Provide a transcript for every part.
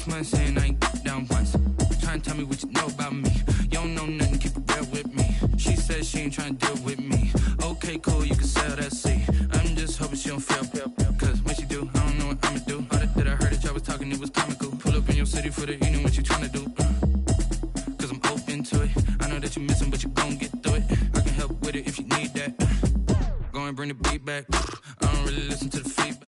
months in, I ain't down once. Trying to tell me what you know about me. You don't know nothing, keep it real with me. She says she ain't trying to deal with me. Okay, cool, you can sell that seat. I'm just hoping she don't fail. Cause when she do, I don't know what I'ma do. All that I heard that y'all was talking, it was comical. Pull up in your city for the evening, what you trying to do? Cause I'm open to it. I know that you missing, but you gon' get through it. I can help with it if you need that. Go and bring the beat back. I don't really listen to the feedback.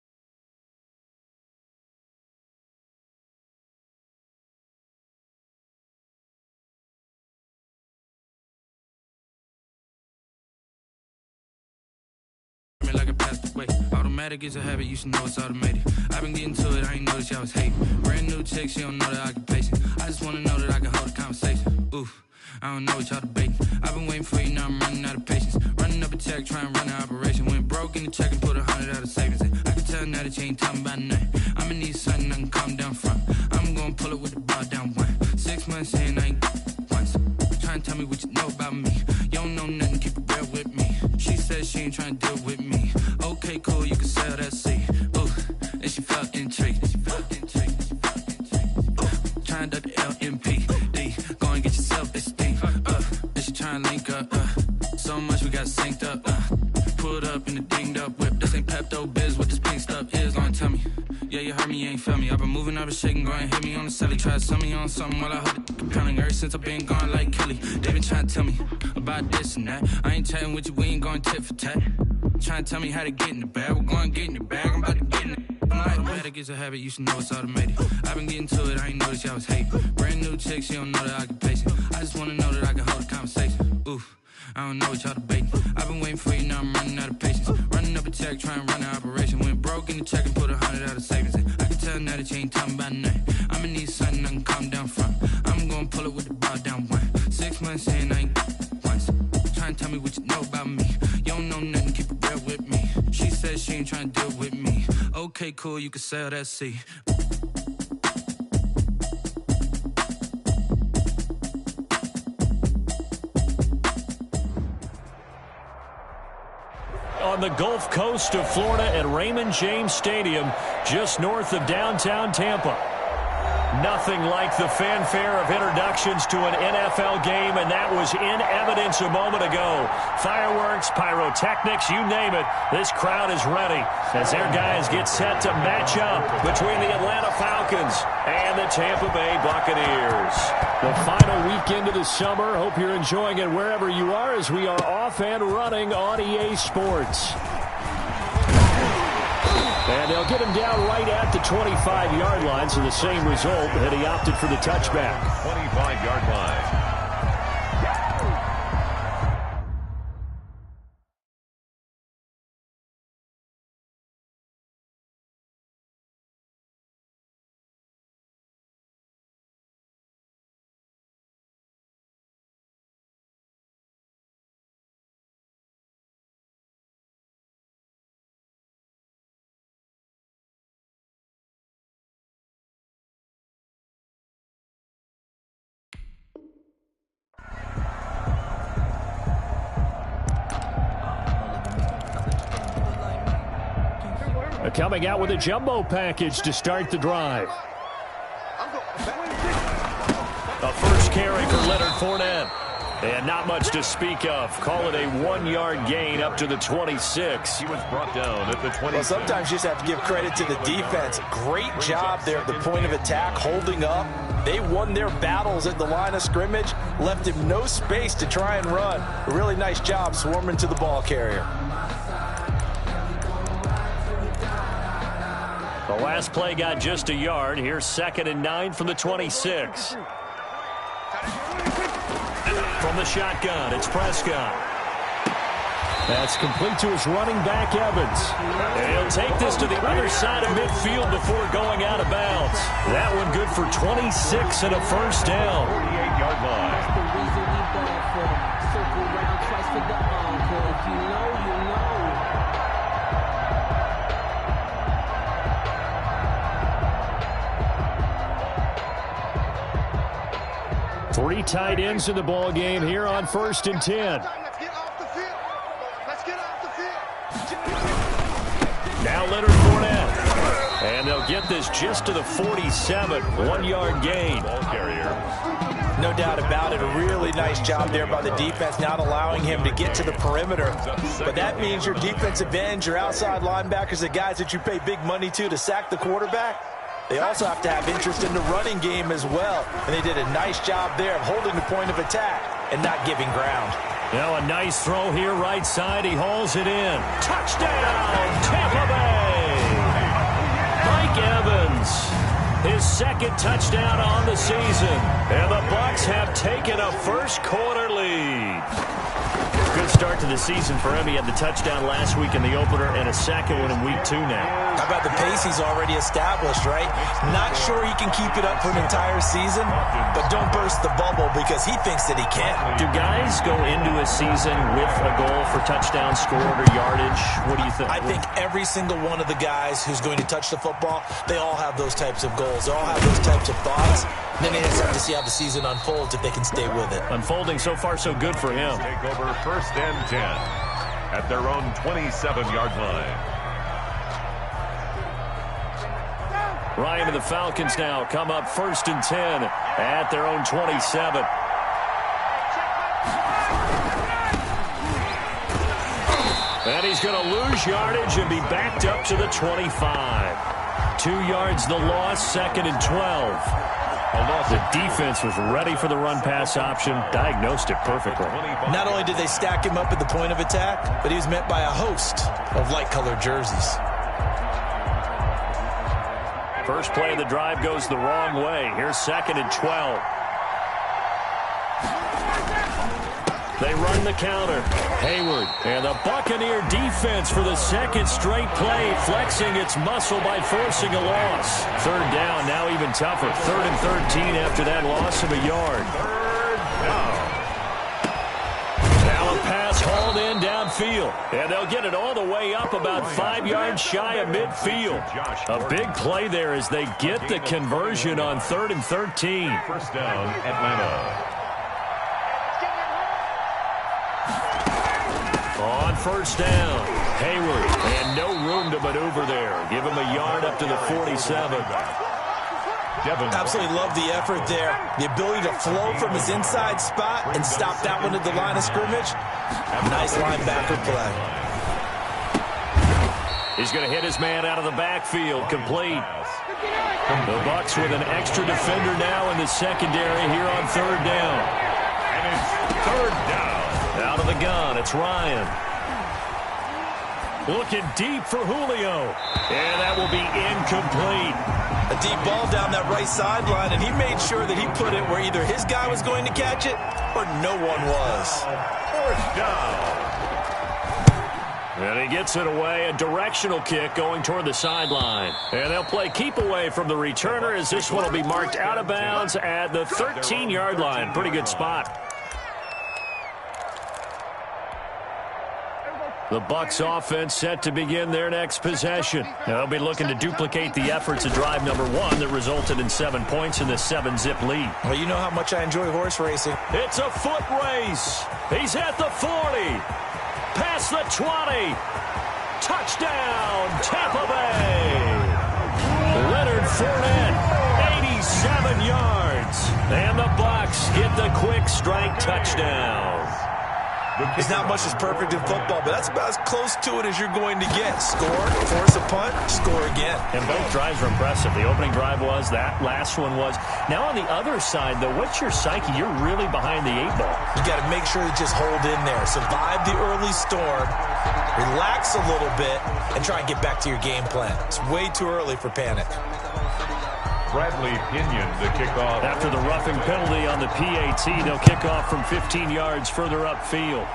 Like I passed away. Automatic is a habit, you should know it's automated. I've been getting to it, I ain't noticed y'all was hating. Brand new chick, she don't know the occupation. I just wanna know that I can hold a conversation. Oof, I don't know what y'all debating. I've been waiting for you, now I'm running out of patience. Running up a check, trying to run an operation. Went broke in the check and put 100 out of savings in. I can tell now that you ain't talking about nothing. I'ma need something I can calm down from. I'm gonna pull it with the bar down one. 6 months in, I ain't once. Trying to tell me what you know about me. You don't know nothing, keep it real with me. She says she ain't trying to deal with me. Okay, cool, you can sell that seat. Ooh, and she felt intrigued. Trying to duck the LMP. Go and get your self-esteem. And she trying to link up. So much we got synced up. Pulled up in the dinged up whip. This ain't Pepto-Biz, what this pink stuff is. Don't tell me. Yeah, you heard me, you ain't felt me. I've been moving, I've been shaking, go and hit me on the celly. Try to sell me on something while I hold it compelling. Ever since I've been gone like Kelly, they been trying to tell me about this and that. I ain't chatting with you, we ain't going tit for tat. Trying to tell me how to get in the bag, we're going to get in the bag, I'm about to get in it. Automatic is a habit, you should know it's automated. I've been getting to it, I ain't noticed y'all was hating. Brand new chick, she don't know the occupation. I just wanna know that I can hold a conversation. Oof, I don't know what y'all debating. I've been waiting for you, now I'm running out of patience. Running up a check, trying to run an operation. Went broke in the check and put 100 out of savings in. I can tell now that you ain't talking about nothing. I'ma need something I can calm down from. I'm gonna pull it with the bar down one. 6 months in, I ain't once. Trying to tell me what you know about me. You don't know nothing, keep it real with me. She says she ain't trying to deal with me. Okay, cool, you can sell that seat. On the Gulf Coast of Florida at Raymond James Stadium, just north of downtown Tampa. Nothing like the fanfare of introductions to an NFL game, and that was in evidence a moment ago. Fireworks, pyrotechnics, you name it, this crowd is ready as their guys get set to match up between the Atlanta Falcons and the Tampa Bay Buccaneers. The final weekend of the summer. Hope you're enjoying it wherever you are as we are off and running on EA Sports. And they'll get him down right at the 25-yard line, so the same result, and he opted for the touchback. 25-yard line. Coming out with a jumbo package to start the drive. A first carry for Leonard Fournette. And not much to speak of. Call it a 1-yard gain up to the 26. He was brought down at the 26. Well, sometimes you just have to give credit to the defense. Great job there at the point of attack, holding up. They won their battles at the line of scrimmage, left him no space to try and run. A really nice job swarming to the ball carrier. The last play got just a yard. Here's 2nd and 9 from the 26. From the shotgun, it's Prescott. That's complete to his running back, Evans. And he'll take this to the other side of midfield before going out of bounds. That one good for 26 and a first down. 48-yard line. That's the reason we ball for them. Circle around twice for the encore. If you know, you know. 3 tight ends in the ball game here on 1st and 10. Now Leonard Fournette. And they'll get this just to the 47, 1-yard gain. Ball carrier. No doubt about it. A really nice job there by the defense, not allowing him to get to the perimeter. But that means your defensive ends, your outside linebackers, the guys that you pay big money to sack the quarterback, they also have to have interest in the running game as well. And they did a nice job there of holding the point of attack and not giving ground. Now a nice throw here right side. He hauls it in. Touchdown, Tampa Bay! Mike Evans, his second touchdown on the season. And the Bucs have taken a first-quarter lead. Good start to the season for him. He had the touchdown last week in the opener and a second one in week 2 now. How about the pace he's already established, right? Not sure he can keep it up for an entire season, but don't burst the bubble because he thinks that he can. Do guys go into a season with a goal for touchdown scored or yardage? What do you think? I think every single one of the guys who's going to touch the football, they all have those types of goals. They all have those types of thoughts. Then they just have to see how the season unfolds if they can stay with it. Unfolding so far so good for him. Take over 1st and 10 at their own 27-yard line. Ryan and the Falcons now come up 1st and 10 at their own 27. And he's going to lose yardage and be backed up to the 25. 2 yards the loss, 2nd and 12. The defense was ready for the run-pass option, diagnosed it perfectly. Not only did they stack him up at the point of attack, but he was met by a host of light-colored jerseys. First play of the drive goes the wrong way. Here's 2nd and 12. They run the counter. Hayward and the Buccaneer defense for the second straight play, flexing its muscle by forcing a loss. 3rd down, now even tougher. 3rd and 13 after that loss of a yard. 3rd down. Now a pass hauled in downfield. And they'll get it all the way up about 5 yards shy of midfield. A big play there as they get the conversion on 3rd and 13. 1st down, Atlanta. On 1st down, Hayward, and no room to maneuver there. Give him a yard up to the 47. Absolutely love the effort there. The ability to flow from his inside spot and stop that one at the line of scrimmage. Nice linebacker play. He's going to hit his man out of the backfield, complete. The Bucs with an extra defender now in the secondary here on 3rd down. And it's 3rd down. Out of the gun, it's Ryan. Looking deep for Julio. And that will be incomplete. A deep ball down that right sideline, and he made sure that he put it where either his guy was going to catch it or no one was. 4th down. And he gets it away, a directional kick going toward the sideline. And they'll play keep away from the returner as this one will be marked out of bounds at the 13-yard line. Pretty good spot. The Bucs offense set to begin their next possession. Now they'll be looking to duplicate the efforts of drive number 1 that resulted in 7 points in this 7-zip lead. Well, you know how much I enjoy horse racing. It's a foot race. He's at the 40. Past the 20. Touchdown, Tampa Bay. Leonard Fournette, 87 yards. And the Bucs get the quick strike touchdown. There's not much that's perfect in football, but that's about as close to it as you're going to get. Score, force a punt, score again. And both drives were impressive. The opening drive was, that last one was. Now on the other side, though, what's your psyche? You're really behind the 8 ball. You got to make sure to just hold in there. Survive the early storm, relax a little bit, and try and get back to your game plan. It's way too early for panic. Bradley Pinion to kick off. After the roughing penalty on the PAT, they'll kick off from 15 yards further upfield.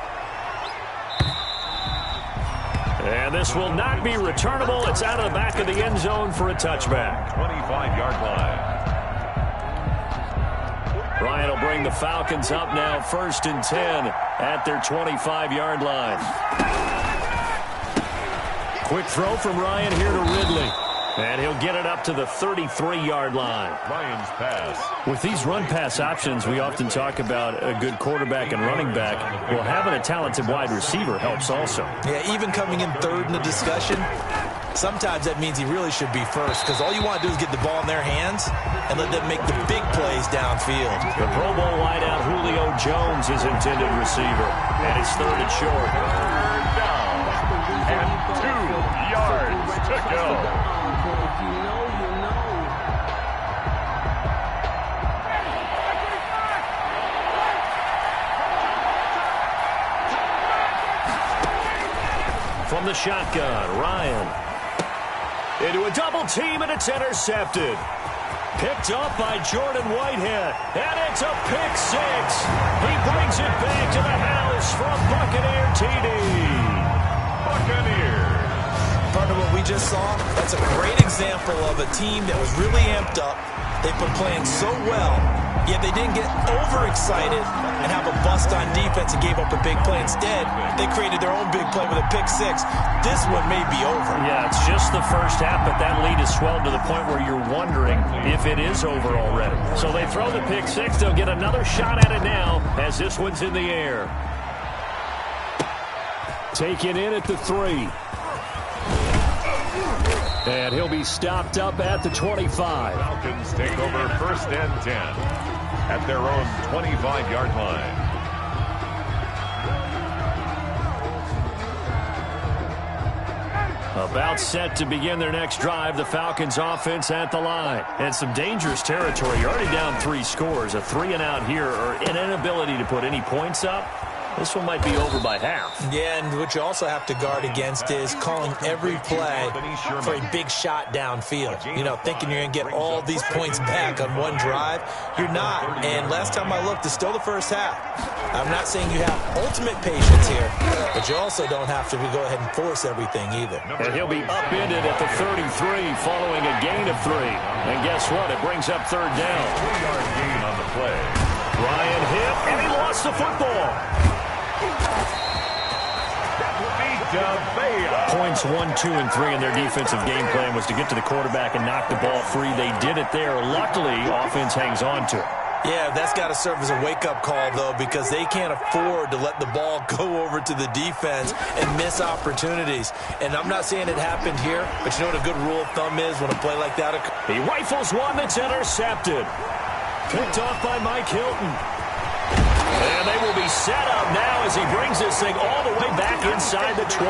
And this will not be returnable. It's out of the back of the end zone for a touchback. 25-yard line. Ryan will bring the Falcons up now 1st and 10 at their 25-yard line. Quick throw from Ryan here to Ridley. And he'll get it up to the 33-yard line. Ryan's pass. With these run-pass options, we often talk about a good quarterback and running back. Well, having a talented wide receiver helps also. Yeah, even coming in 3rd in the discussion, sometimes that means he really should be first, because all you want to do is get the ball in their hands and let them make the big plays downfield. The Pro Bowl wideout Julio Jones is intended receiver, and it's third and short. Third down, and 2 yards to go. From the shotgun, Ryan. Into a double team, and it's intercepted. Picked up by Jordan Whitehead, and it's a pick six. He brings it back to the house from Buccaneer TD. Buccaneers. Part of what we just saw, that's a great example of a team that was really amped up. They've been playing so well, yet they didn't get overexcited and have a bust on defense and gave up a big play. Instead, they created their own big play with a pick six. This one may be over. Yeah, it's just the first half, but that lead has swelled to the point where you're wondering if it is over already. So they throw the pick six. They'll get another shot at it now as this one's in the air. Taken in at the 3. And he'll be stopped up at the 25. Falcons take over first and 10 at their own 25-yard line. About set to begin their next drive, the Falcons offense at the line. And some dangerous territory. You're already down 3 scores. A 3-and-out here, or an inability to put any points up. This one might be over by half. Yeah, and what you also have to guard against is calling every play for a big shot downfield. You know, thinking you're going to get all these points back on one drive. You're not. And last time I looked, it's still the first half. I'm not saying you have ultimate patience here, but you also don't have to go ahead and force everything either. And he'll be upended at the 33 following a gain of 3. And guess what? It brings up third down. 3-yard gain on the play. Ryan hit, and he lost the football. Points 1, 2, and 3 in their defensive game plan was to get to the quarterback and knock the ball free. They did it there. Luckily, offense hangs on to it. Yeah, that's got to serve as a wake-up call, though, because they can't afford to let the ball go over to the defense and miss opportunities. And I'm not saying it happened here, but you know what a good rule of thumb is when a play like that occurs? He rifles one that's intercepted. Picked off by Mike Hilton. And they will be set up now as he brings this thing all the way back inside the 20.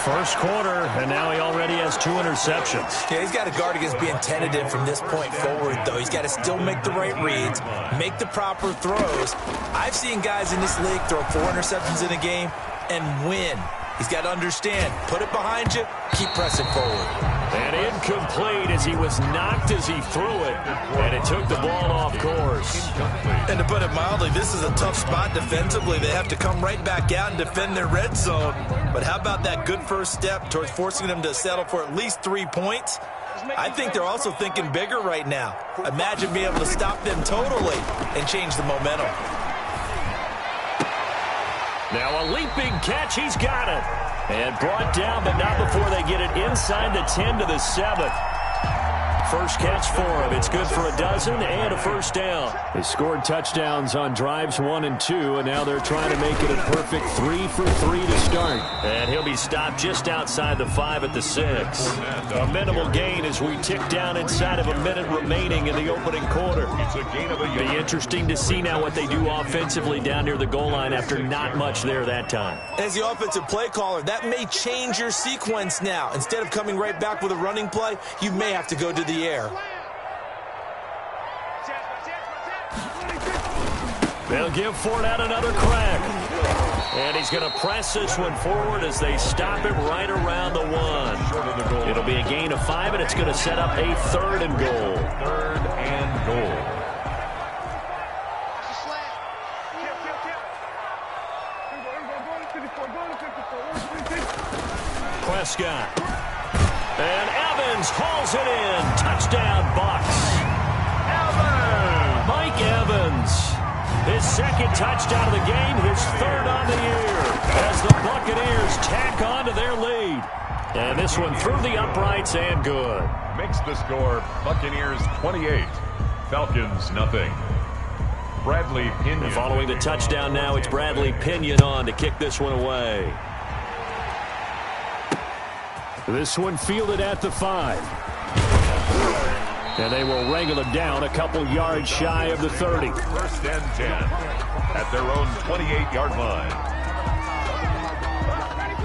First quarter, and now he already has 2 interceptions. Yeah, he's got to guard against being tentative from this point forward, though. He's got to still make the right reads, make the proper throws. I've seen guys in this league throw 4 interceptions in a game and win. He's got to understand, put it behind you, keep pressing forward. And incomplete as he was knocked as he threw it, and it took the ball off course. And to put it mildly, this is a tough spot defensively. They have to come right back out and defend their red zone. But how about that good first step towards forcing them to settle for at least 3 points? I think they're also thinking bigger right now. Imagine being able to stop them totally and change the momentum. Now a leaping catch, he's got it. And brought down, but not before they get it inside the 10 to the 7. First catch for him. It's good for a dozen and a first down. They scored touchdowns on drives 1 and 2, and now they're trying to make it a perfect 3 for 3 to start. And he'll be stopped just outside the 5 at the 6. A minimal gain as we tick down inside of a minute remaining in the opening quarter. Be interesting to see now what they do offensively down near the goal line after not much there that time. As the offensive play caller, that may change your sequence now. Instead of coming right back with a running play, you may have to go to the air. They'll give Fournette another crack. And he's going to press this one forward as they stop it right around the 1. It'll be a gain of 5, and it's going to set up a 3rd and goal. 3rd and goal. Prescott. And Evans hauls it in. Touchdown, Bucs. Mike Evans. His 2nd touchdown of the game, his 3rd on the year, as the Buccaneers tack on to their lead. And this one through the uprights and good. Makes the score Buccaneers 28, Falcons nothing. Bradley Pinion. And following the touchdown now, it's Bradley Pinion on to kick this one away. This one fielded at the 5. And they will wrangle it down a couple yards shy of the 30. First and 10 at their own 28-yard line.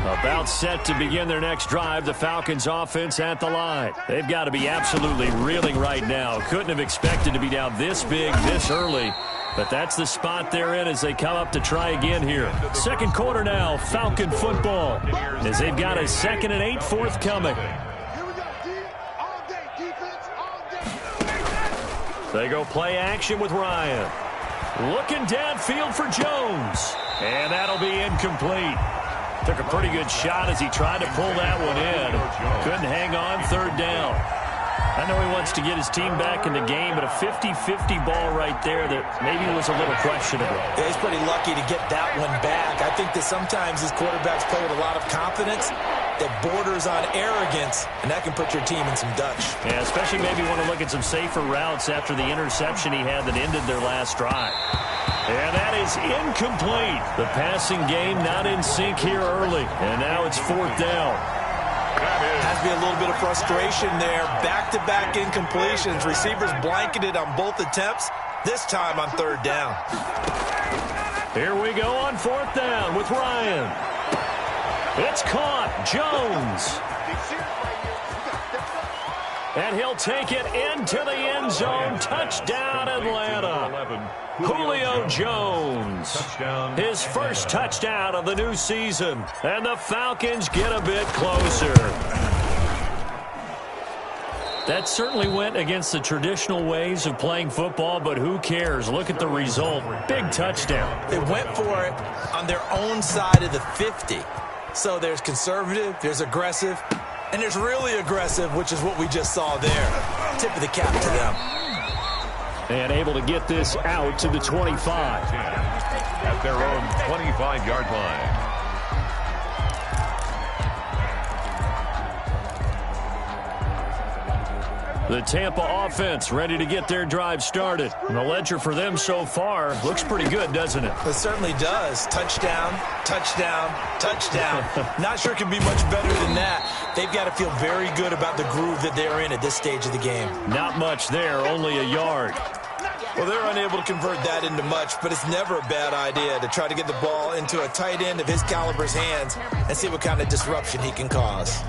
About set to begin their next drive, the Falcons offense at the line. They've got to be absolutely reeling right now. Couldn't have expected to be down this big, this early. But that's the spot they're in as they come up to try again here. Second quarter now, Falcon football, as they've got a 2nd and 8 forthcoming. They go play action with Ryan. Looking downfield for Jones. And that'll be incomplete. Took a pretty good shot as he tried to pull that one in. Couldn't hang on, 3rd down. I know he wants to get his team back in the game, but a 50-50 ball right there that maybe was a little questionable. Yeah, he's pretty lucky to get that one back. I think that sometimes his quarterbacks play with a lot of confidence that borders on arrogance, and that can put your team in some Dutch. Yeah, especially maybe want to look at some safer routes after the interception he had that ended their last drive. And that is incomplete. The passing game not in sync here early. And now it's 4th down. Has to be a little bit of frustration there. Back-to-back incompletions. Receivers blanketed on both attempts, this time on 3rd down. Here we go on 4th down with Ryan. It's caught. Jones. And he'll take it into the end zone. Touchdown, Atlanta. Julio Jones. His first touchdown of the new season. And the Falcons get a bit closer. That certainly went against the traditional ways of playing football, but who cares? Look at the result. Big touchdown. They went for it on their own side of the 50. So there's conservative, there's aggressive, and there's really aggressive, which is what we just saw there. Tip of the cap to them. And able to get this out to the 25. At their own 25-yard line. The Tampa offense ready to get their drive started. And the ledger for them so far looks pretty good, doesn't it? It certainly does. Touchdown, touchdown, touchdown. Not sure it can be much better than that. They've got to feel very good about the groove that they're in at this stage of the game. Not much there, only a yard. Well, they're unable to convert that into much, but it's never a bad idea to try to get the ball into a tight end of his caliber's hands and see what kind of disruption he can cause.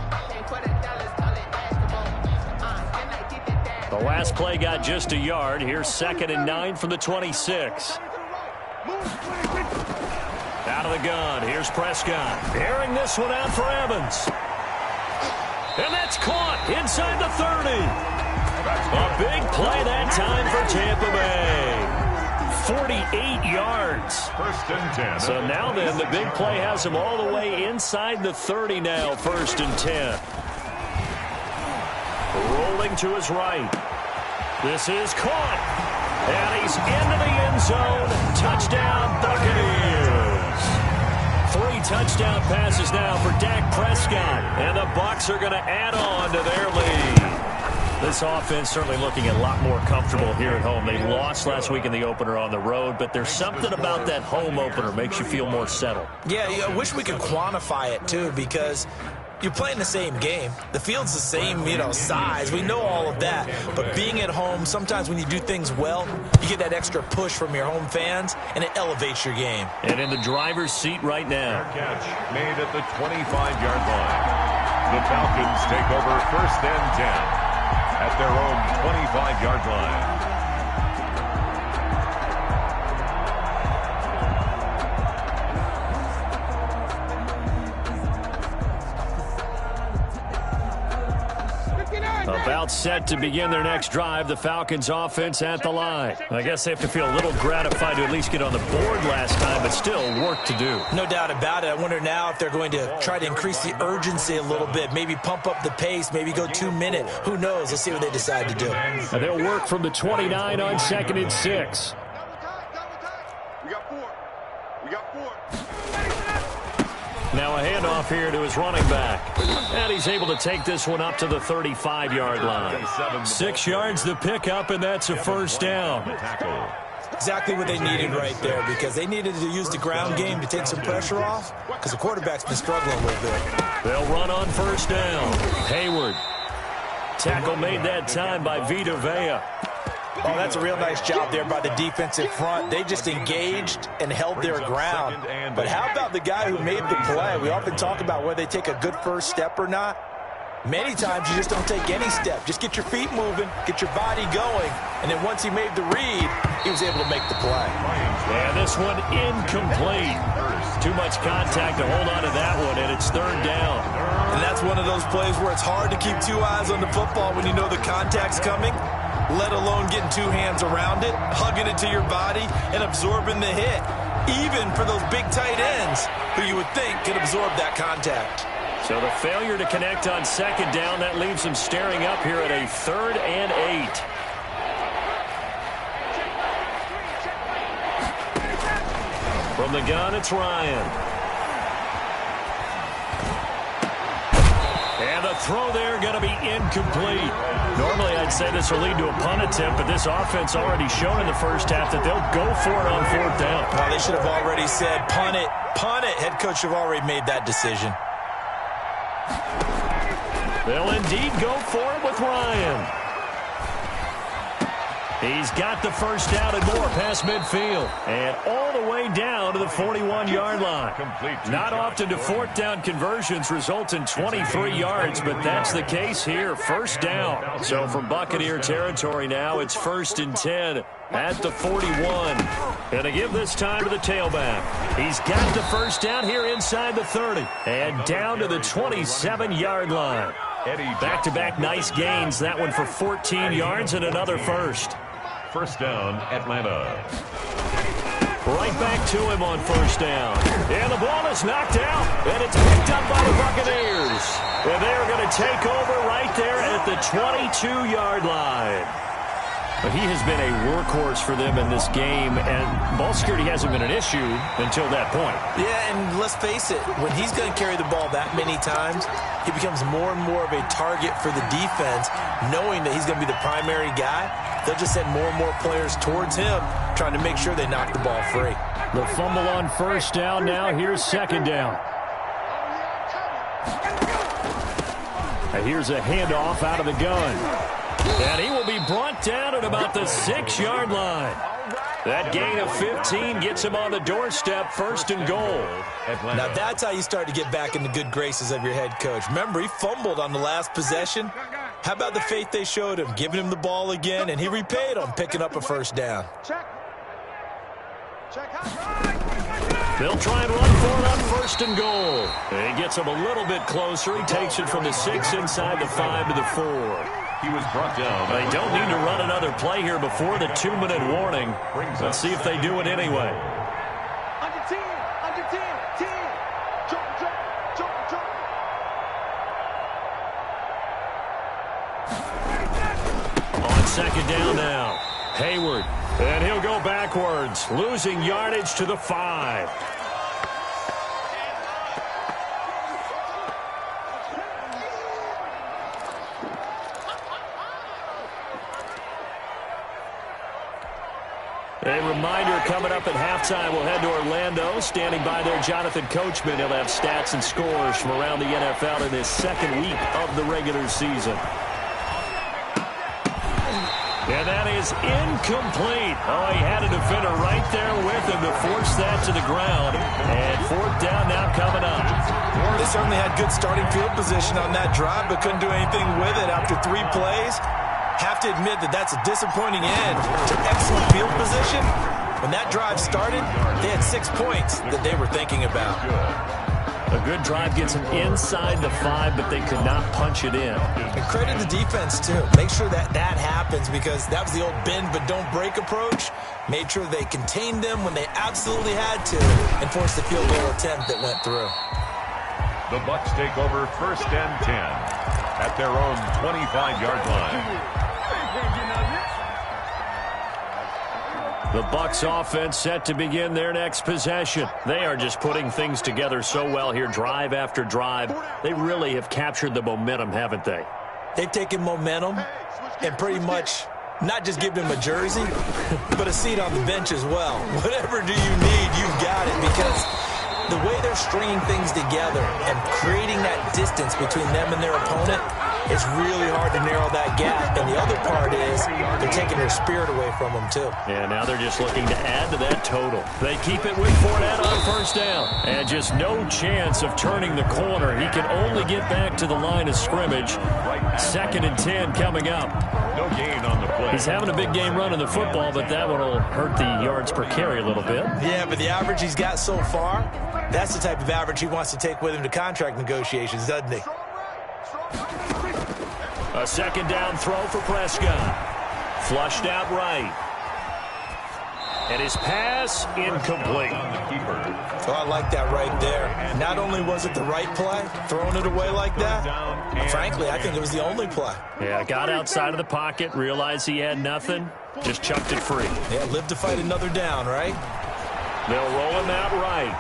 The last play got just a yard. Here's 2nd and 9 from the 26. Out of the gun. Here's Prescott. Airing this one out for Evans. And that's caught inside the 30. A big play that time for Tampa Bay. 48 yards. First and 10. So now then, the big play has him all the way inside the 30 now. 1st and 10. Rolling to his right. This is caught. And he's into the end zone. Touchdown, Buccaneers. 3 touchdown passes now for Dak Prescott. And the Bucs are going to add on to their lead. This offense certainly looking a lot more comfortable here at home. They lost last week in the opener on the road, but there's something about that home opener makes you feel more settled. Yeah, I wish we could quantify it, too, because you're playing the same game. The field's the same, size. We know all of that. But being at home, sometimes when you do things well, you get that extra push from your home fans, and it elevates your game. And in the driver's seat right now. Catch made at the 25-yard line. The Falcons take over 1st and 10 at their own 25-yard line. About set to begin their next drive, the Falcons offense at the line. I guess they have to feel a little gratified to at least get on the board last time, but still work to do. No doubt about it. I wonder now if they're going to try to increase the urgency a little bit, maybe pump up the pace, maybe go 2-minute. Who knows? Let's see what they decide to do. And they'll work from the 29 on 2nd and 6. We got 4. Now a handoff here to his running back. And he's able to take this one up to the 35-yard line. 6 yards the pickup, and that's a 1st down. Exactly what they needed right there, because they needed to use the ground game to take some pressure off, because the quarterback's been struggling a little bit. They'll run on first down. Hayward. Tackle made that time by Vita Vea. Oh, that's a real nice job there by the defensive front. They just engaged and held their ground. But how about the guy who made the play? We often talk about whether they take a good first step or not. Many times you just don't take any step. Just get your feet moving, get your body going, and then once he made the read, he was able to make the play. And this one incomplete. Too much contact to hold on to that one, and it's third down. And that's one of those plays where it's hard to keep two eyes on the football when you know the contact's coming, let alone getting two hands around it, hugging it to your body, and absorbing the hit, even for those big tight ends who you would think could absorb that contact. So the failure to connect on second down, that leaves them staring up here at a 3rd and 8. From the gun, it's Ryan. And the throw there going to be incomplete. Normally, I'd say this will lead to a punt attempt, but this offense already shown in the first half that they'll go for it on 4th down. Well, they should have already said, punt it, punt it. Head coach have already made that decision. They'll indeed go for it with Ryan. He's got the first down and more past midfield. And all the way down to the 41-yard line. Not often do 4th down conversions result in 23 yards, but that's the case here. First down. So from Buccaneer territory now, it's 1st and 10 at the 41. And to give this time to the tailback. He's got the first down here inside the 30. And down to the 27-yard line. Back-to-back nice gains. That one for 14 yards and another first. First down, Atlanta. Right back to him on first down. And the ball is knocked out, and it's picked up by the Buccaneers. And they're going to take over right there at the 22-yard line. But he has been a workhorse for them in this game, and ball security hasn't been an issue until that point. Yeah, and let's face it, when he's going to carry the ball that many times, he becomes more and more of a target for the defense, knowing that he's going to be the primary guy. They'll just send more and more players towards him, trying to make sure they knock the ball free. The fumble on first down now. Here's second down. And here's a handoff out of the gun. And he will be brought down at about the 6-yard line. That gain of 15 gets him on the doorstep, 1st and goal. Now that's how you start to get back in the good graces of your head coach. Remember, he fumbled on the last possession. How about the faith they showed him, giving him the ball again, and he repaid on picking up a first down. They'll try and run for it on 1st and goal. And he gets him a little bit closer. He takes it from the 6 inside the 5 to the 4. He was brought down. They don't need to run another play here before the 2-minute warning. Let's see if they do it anyway. Under 10, 10. Jump. On second down now, Hayward. And he'll go backwards, losing yardage to the 5. A reminder coming up at halftime, we'll head to Orlando. Standing by there, Jonathan Coachman. He'll have stats and scores from around the NFL in his 2nd week of the regular season. And that is incomplete. Oh, he had a defender right there with him to force that to the ground. And 4th down now coming up. They certainly had good starting field position on that drive, but couldn't do anything with it after 3 plays. Have to admit that that's a disappointing end to excellent field position. When that drive started, they had 6 points that they were thinking about. A good drive gets them inside the 5, but they could not punch it in. And credit the defense, too. Make sure that happens, because that was the old bend but don't break approach. Made sure they contained them when they absolutely had to and forced the field goal attempt that went through. The Bucs take over 1st and 10 at their own 25-yard line. The Bucs offense set to begin their next possession. They are just putting things together so well here, drive after drive. They really have captured the momentum, haven't they? They've taken momentum and pretty much not just giving him a jersey, but a seat on the bench as well. Whatever do you need, you've got it, because the way they're stringing things together and creating that distance between them and their opponent, it's really hard to narrow that gap. And the other part is they're taking their spirit away from them, too. Yeah, now they're just looking to add to that total. They keep it with Fournette on first down. And just no chance of turning the corner. He can only get back to the line of scrimmage. 2nd and 10 coming up. No gain on the play. He's having a big game running the football, but that one will hurt the yards per carry a little bit. Yeah, but the average he's got so far, that's the type of average he wants to take with him to contract negotiations, doesn't he? A 2nd down throw for Prescott. Flushed out right. And his pass incomplete. Oh, I like that right there. Not only was it the right play, throwing it away like that, frankly, I think it was the only play. Yeah, got outside of the pocket, realized he had nothing, just chucked it free. Yeah, live to fight another down, right? They'll roll him out right.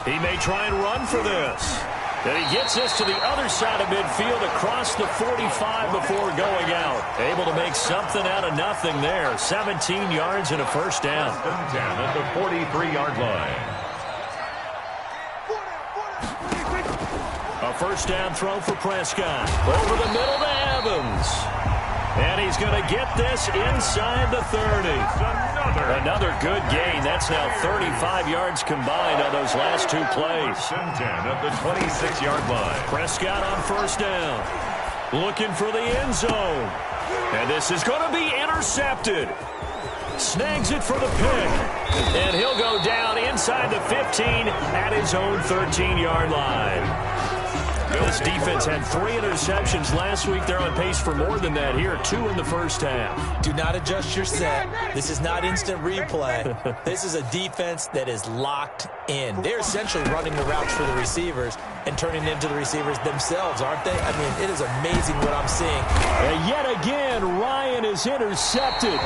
He may try and run for this. And he gets this to the other side of midfield across the 45 before going out. Able to make something out of nothing there. 17 yards and a first down. 10 at the 43-yard line. A first down throw for Prescott. Over the middle to Evans. And he's going to get this inside the 30. Another good gain. That's now 35 yards combined on those last two plays. 10 at the 26-yard line. Prescott on first down. Looking for the end zone. And this is going to be intercepted. Snags it for the pick. And he'll go down inside the 15 at his own 13-yard line. This defense had 3 interceptions last week. They're on pace for more than that here. 2 in the first half. Do not adjust your set. This is not instant replay. This is a defense that is locked in. They're essentially running the routes for the receivers and turning into the receivers themselves, aren't they? I mean, it is amazing what I'm seeing. And yet again, Ryan is intercepted.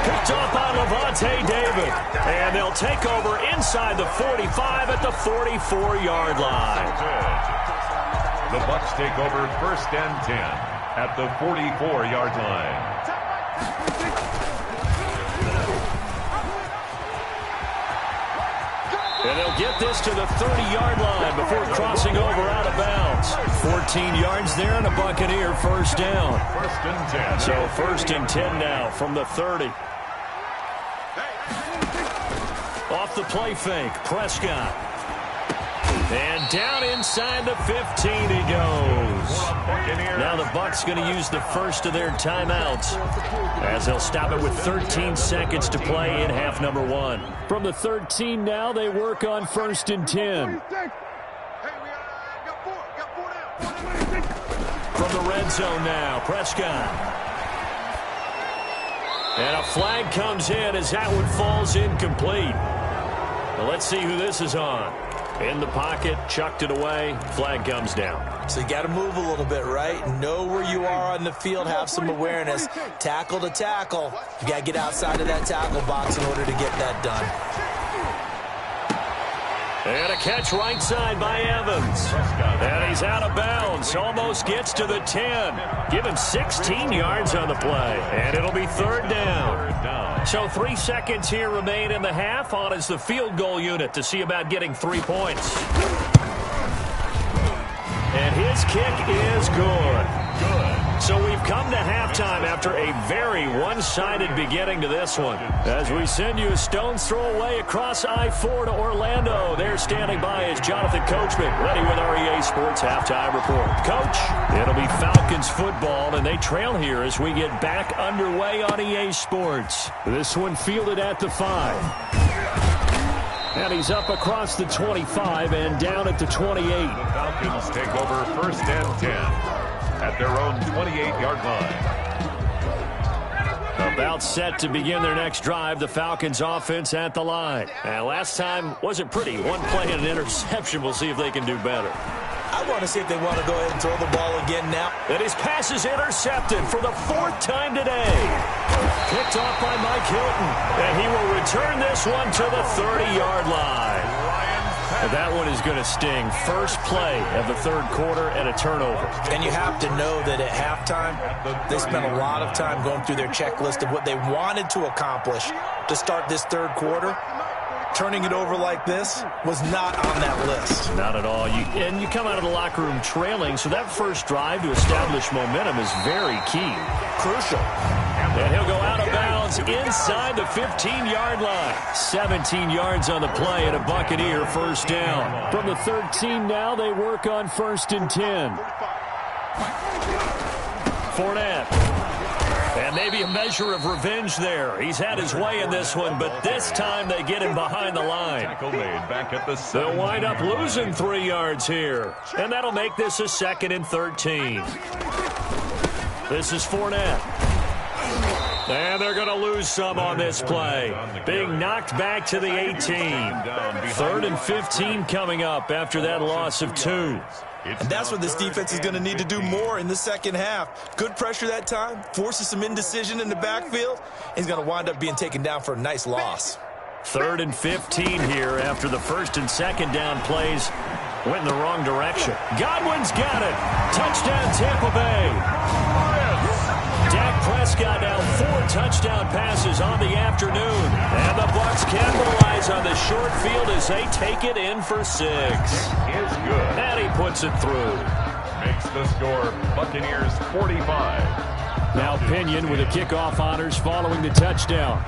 Picked off by Levante David. And they'll take over inside the 45 at the 44-yard line. The Bucs take over 1st and 10 at the 44-yard line. And they'll get this to the 30-yard line before crossing over out of bounds. 14 yards there and a Buccaneer first down. 1st and 10. So 1st and 10 now from the 30. Off the play fake, Prescott. And down inside the 15 he goes. Now the Bucs going to use the first of their timeouts as they'll stop it with 13 seconds to play in half number 1. From the 13 now, they work on 1st and 10. From the red zone now, Prescott. And a flag comes in as that one falls incomplete. Well, let's see who this is on. In the pocket, chucked it away, flag comes down. So you got to move a little bit, right? Know where you are on the field, have some awareness. Tackle to tackle. You got to get outside of that tackle box in order to get that done. And a catch right side by Evans. And he's out of bounds. Almost gets to the 10. Give him 16 yards on the play. And it'll be 3rd down. So 3 seconds here remain in the half. On is the field goal unit to see about getting 3 points. And his kick is good. So we've come to halftime after a very one-sided beginning to this one. As we send you a stone's throw away across I-4 to Orlando. There standing by is Jonathan Coachman, ready with our EA Sports Halftime Report. Coach, it'll be Falcons football, and they trail here as we get back underway on EA Sports. This one fielded at the 5. And he's up across the 25 and down at the 28. The Falcons take over 1st and 10 at their own 28-yard line. About set to begin their next drive, the Falcons offense at the line. And last time wasn't pretty. One play and an interception. We'll see if they can do better. I want to see if they want to go ahead and throw the ball again now. And his pass is intercepted for the 4th time today. Picked off by Mike Hilton. And he will return this one to the 30-yard line. That one is going to sting. First play of the third quarter and a turnover. And you have to know that at halftime, they spent a lot of time going through their checklist of what they wanted to accomplish to start this third quarter. Turning it over like this was not on that list. Not at all. And you come out of the locker room trailing, so that first drive to establish momentum is very key. Crucial. And he'll go out of bounds inside the 15-yard line. 17 yards on the play and a Buccaneer first down. From the 13 now, they work on 1st and 10. Fournette. And maybe a measure of revenge there. He's had his way in this one, but this time they get him behind the line. They'll wind up losing 3 yards here. And that'll make this a 2nd and 13. This is Fournette. And they're going to lose some on this play. Being knocked back to the 18. 3rd and 15 coming up after that loss of 2. And that's what this defense is going to need to do more in the second half. Good pressure that time, forces some indecision in the backfield. He's going to wind up being taken down for a nice loss. 3rd and 15 here after the 1st and 2nd down plays went in the wrong direction. Godwin's got it. Touchdown, Tampa Bay. Dak Prescott now 4 touchdown passes on the afternoon. And the Bucs capitalize on the short field as they take it in for 6. Is good. And he puts it through. Makes the score Buccaneers 45. Now Pinion with the kickoff honors following the touchdown.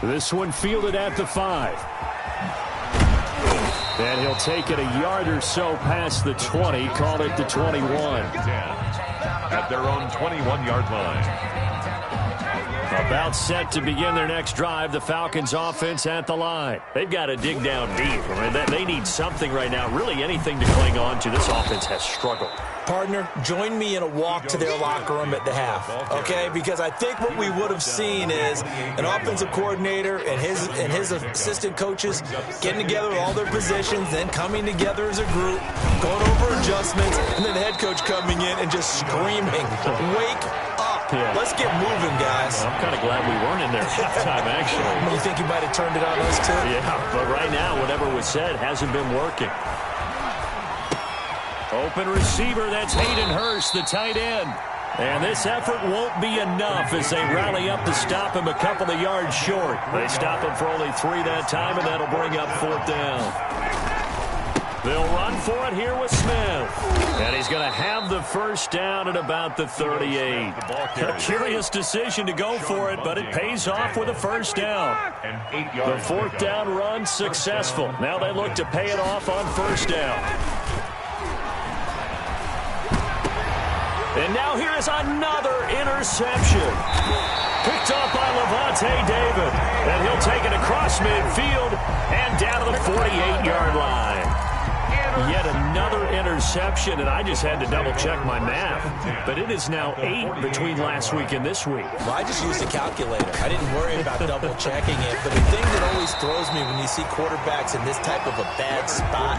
This one fielded at the 5. And he'll take it a yard or so past the 20, call it the 21. 10 at their own 21-yard line. About set to begin their next drive, the Falcons offense at the line. They've got to dig down deep. I mean, they need something right now, really anything to cling on to. This offense has struggled. Partner, join me in a walk to their locker room at the half, okay? Because I think what we would have seen is an offensive coordinator and his assistant coaches getting together with all their positions, then coming together as a group, going over adjustments, and then the head coach coming in and just screaming, wake up. Yeah. Let's get moving, guys. I'm kind of glad we weren't in there halftime, actually. You think he might have turned it on us, too? Yeah, but right now, whatever was said hasn't been working. Open receiver, that's Hayden Hurst, the tight end. And this effort won't be enough as they rally up to stop him a couple of yards short. They stop him for only 3 that time, and that'll bring up 4th down. They'll run for it here with Smith. And he's going to have the first down at about the 38. A curious decision to go for it, but it pays off with a first down. The 4th down run successful. Now they look to pay it off on first down. And now here is another interception. Picked up by Levante David. And he'll take it across midfield and down to the 48-yard line. Yet another interception, and I just had to double-check my math. But it is now 8 between last week and this week. Well, I just used a calculator. I didn't worry about double-checking it. But the thing that always throws me when you see quarterbacks in this type of a bad spot,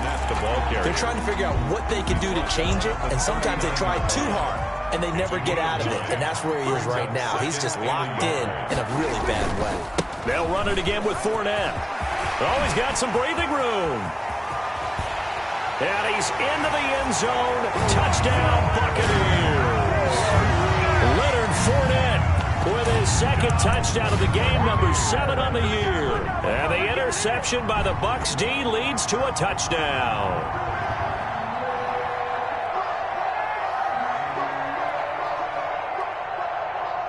they're trying to figure out what they can do to change it, and sometimes they try too hard, and they never get out of it. And that's where he is right now. He's just locked in a really bad way. They'll run it again with Fournette. Oh, he's got some breathing room. And he's into the end zone. Touchdown, Buccaneers. Leonard Fournette with his 2nd touchdown of the game, number 7 on the year. And the interception by the Bucs D leads to a touchdown.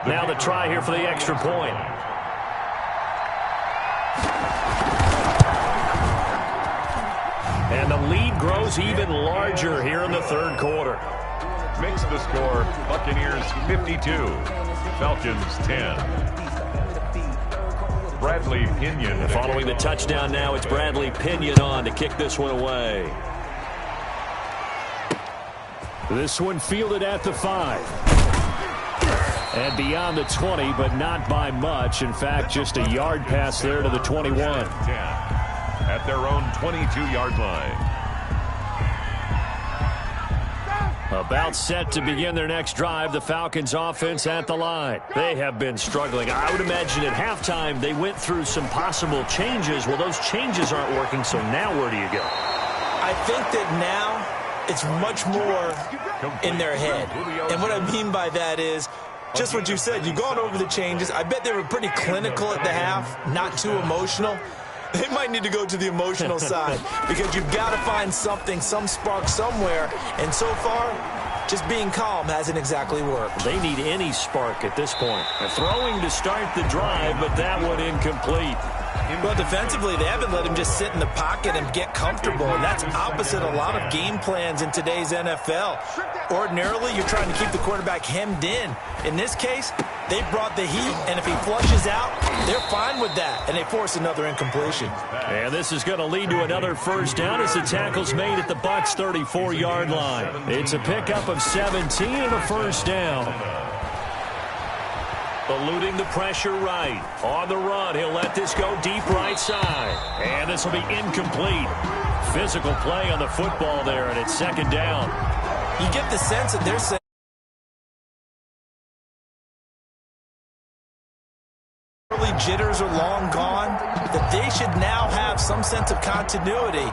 Now the try here for the extra point. And the lead grows even larger here in the 3rd quarter. Makes the score Buccaneers 52, Falcons 10. Bradley Pinion. Following the touchdown now, it's Bradley Pinion on to kick this one away. This one fielded at the 5. And beyond the 20, but not by much. In fact, just a yard pass there to the 21. 10. At their own 22-yard line. About set to begin their next drive, the Falcons offense at the line. They have been struggling. I would imagine at halftime they went through some possible changes. Well, those changes aren't working, so now where do you go? I think that now it's much more in their head. And what I mean by that is just what you said. You've gone over the changes. I bet they were pretty clinical at the half, not too emotional. They might need to go to the emotional side because you've got to find something, some spark somewhere. And so far, just being calm hasn't exactly worked. They need any spark at this point. Throwing to start the drive, but that one incomplete. Well, defensively, they haven't let him just sit in the pocket and get comfortable, and that's opposite a lot of game plans in today's NFL. Ordinarily, you're trying to keep the quarterback hemmed in. In this case, they brought the heat, and if he flushes out, they're fine with that, and they force another incompletion. And this is going to lead to another first down as the tackle's made at the Bucs' 34-yard line. It's a pickup of 17 and a first down. Eluding the pressure right. On the run, he'll let this go deep right side. And this will be incomplete. Physical play on the football there, and it's second down. You get the sense that they're saying early jitters are long gone, that they should now have some sense of continuity.